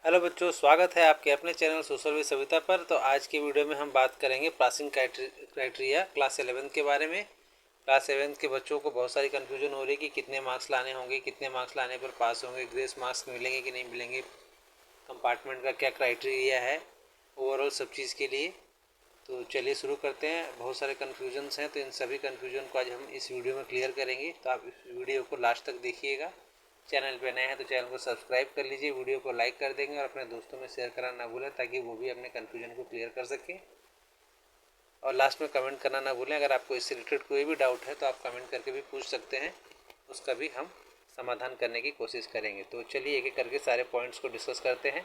Hello बच्चों, स्वागत है आपके अपने चैनल सोशल विद सविता पर। तो आज की वीडियो में हम बात करेंगे पासिंग क्राइटेरिया क्लास 11 के बारे में। क्लास 11 के बच्चों को बहुत सारी कन्फ्यूजन हो रही है कि कितने मार्क्स लाने होंगे, कितने मार्क्स लाने पर पास होंगे, ग्रेस मार्क्स मिलेंगे कि नहीं मिलेंगे, कंपार्टमेंट का क्या क्राइटेरिया है ओवरऑल सब चीज़ के लिए। तो चलिए शुरू करते हैं। बहुत सारे कन्फ्यूजन्स हैं, तो इन सभी कन्फ्यूजन को आज हम इस वीडियो में क्लियर करेंगे। तो आप इस वीडियो को लास्ट तक देखिएगा। चैनल पे नए हैं तो चैनल को सब्सक्राइब कर लीजिए, वीडियो को लाइक कर देंगे और अपने दोस्तों में शेयर करना ना भूलें ताकि वो भी अपने कन्फ्यूजन को क्लियर कर सकें। और लास्ट में कमेंट करना ना भूलें। अगर आपको इससे रिलेटेड कोई भी डाउट है तो आप कमेंट करके भी पूछ सकते हैं, उसका भी हम समाधान करने की कोशिश करेंगे। तो चलिए एक एक करके सारे पॉइंट्स को डिस्कस करते हैं।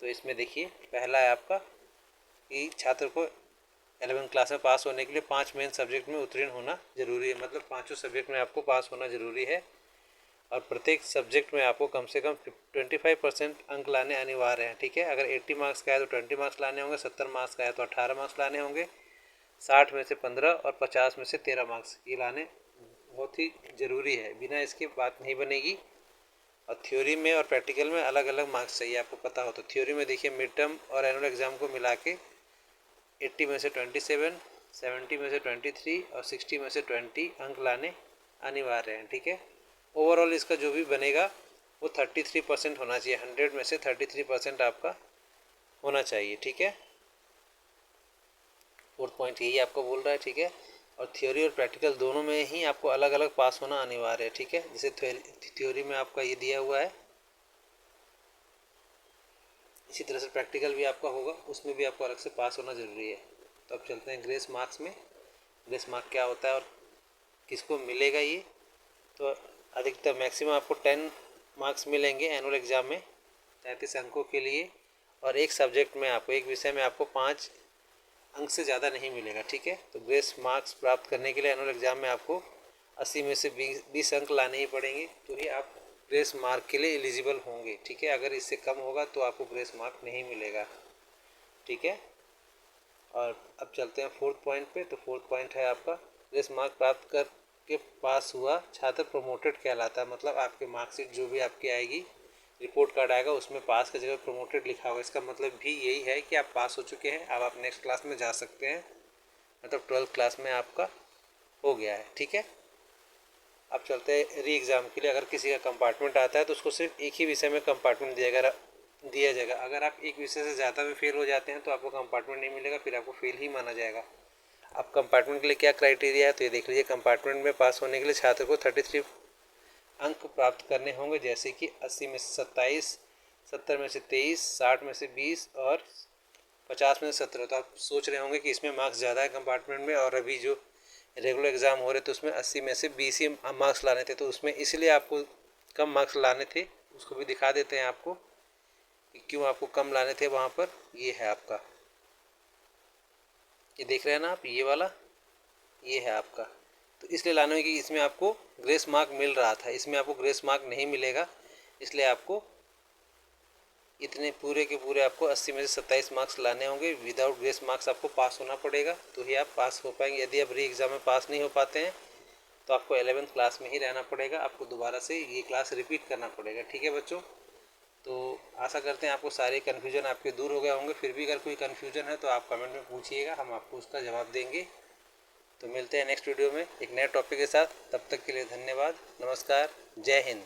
तो इसमें देखिए, पहला है आपका कि छात्र को 11वीं क्लास में पास होने के लिए 5 मेन सब्जेक्ट में उत्तीर्ण होना जरूरी है। मतलब पाँचों सब्जेक्ट में आपको पास होना जरूरी है और प्रत्येक सब्जेक्ट में आपको कम से कम 25% अंक लाने अनिवार्य हैं। ठीक है, अगर 80 मार्क्स का है तो 20 मार्क्स लाने होंगे, 70 मार्क्स का है तो 18 मार्क्स लाने होंगे, 60 में से 15 और 50 में से 13 मार्क्स ये लाने बहुत ही ज़रूरी है। बिना इसके बात नहीं बनेगी। और थ्योरी में और प्रैक्टिकल में अलग अलग मार्क्स चाहिए, आपको पता हो। तो थ्योरी में देखिए, मिड टर्म और एनुअल एग्ज़ाम को मिला के 80 में से 27, 70 में से 23 और 60 में से 20 अंक लाने अनिवार्य हैं। ठीक है, ओवरऑल इसका जो भी बनेगा वो 33% होना चाहिए। 100 में से 33% आपका होना चाहिए। ठीक है, फोर्थ पॉइंट यही आपको बोल रहा है। ठीक है, और थ्योरी और प्रैक्टिकल दोनों में ही आपको अलग अलग पास होना अनिवार्य है। ठीक है, जैसे थ्योरी में आपका ये दिया हुआ है, इसी तरह से प्रैक्टिकल भी आपका होगा, उसमें भी आपको अलग से पास होना ज़रूरी है। तो अब चलते हैं ग्रेस मार्क्स में। ग्रेस मार्क क्या होता है और किसको मिलेगा ये। तो अधिकतर मैक्सिमम आपको 10 मार्क्स मिलेंगे एनुअल एग्ज़ाम में 33 अंकों के लिए। और एक सब्जेक्ट में आपको, एक विषय में आपको 5 अंक से ज़्यादा नहीं मिलेगा। ठीक है, तो ग्रेस मार्क्स प्राप्त करने के लिए एनुअल एग्ज़ाम में आपको 80 में से 20 अंक लाने ही पड़ेंगे, तो ही आप ग्रेस मार्क के लिए एलिजिबल होंगे। ठीक है, अगर इससे कम होगा तो आपको ग्रेस मार्क नहीं मिलेगा। ठीक है, और अब चलते हैं फोर्थ पॉइंट पे। तो फोर्थ पॉइंट है आपका, ग्रेस मार्क प्राप्त करके पास हुआ छात्र प्रमोटेड कहलाता है। मतलब आपके मार्कशीट जो भी आपकी आएगी, रिपोर्ट कार्ड आएगा, उसमें पास की जगह प्रमोटेड लिखा होगा। इसका मतलब भी यही है कि आप पास हो चुके हैं, अब आप नेक्स्ट क्लास में जा सकते हैं। मतलब 12th क्लास में आपका हो गया है। ठीक है, अब चलते हैं री एग्ज़ाम के लिए। अगर किसी का कंपार्टमेंट आता है तो उसको सिर्फ एक ही विषय में कंपार्टमेंट दिया जाएगा। अगर आप एक विषय से ज़्यादा में फेल हो जाते हैं तो आपको कंपार्टमेंट नहीं मिलेगा, फिर आपको फेल ही माना जाएगा। अब कंपार्टमेंट के लिए क्या क्राइटेरिया है तो ये देख लीजिए। कंपार्टमेंट में पास होने के लिए छात्र को 33 अंक प्राप्त करने होंगे, जैसे कि 80 में से 27, 70 में से 23, 60 में से 20 और 50 में से 17। तो आप सोच रहे होंगे कि इसमें मार्क्स ज़्यादा है कंपार्टमेंट में, और अभी जो रेगुलर एग्ज़ाम हो रहे थे उसमें 80 में से 20 ही मार्क्स लाने थे, तो उसमें इसलिए आपको कम मार्क्स लाने थे। उसको भी दिखा देते हैं आपको कि क्यों आपको कम लाने थे वहाँ पर। ये है आपका, ये देख रहे हैं ना आप, ये वाला ये है आपका। तो इसलिए लाने में कि इसमें आपको ग्रेस मार्क मिल रहा था, इसमें आपको ग्रेस मार्क नहीं मिलेगा, इसलिए आपको इतने पूरे के पूरे आपको 80 में से 27 मार्क्स लाने होंगे। विदाउट ग्रेस मार्क्स आपको पास होना पड़ेगा, तो ही आप पास हो पाएंगे। यदि आप री एग्ज़ाम में पास नहीं हो पाते हैं तो आपको 11th क्लास में ही रहना पड़ेगा, आपको दोबारा से ये क्लास रिपीट करना पड़ेगा। ठीक है बच्चों, तो आशा करते हैं आपको सारे कन्फ्यूजन आपके दूर हो गए होंगे। फिर भी अगर कोई कन्फ्यूजन है तो आप कमेंट में पूछिएगा, हम आपको उसका जवाब देंगे। तो मिलते हैं नेक्स्ट वीडियो में एक नए टॉपिक के साथ। तब तक के लिए धन्यवाद, नमस्कार, जय हिंद।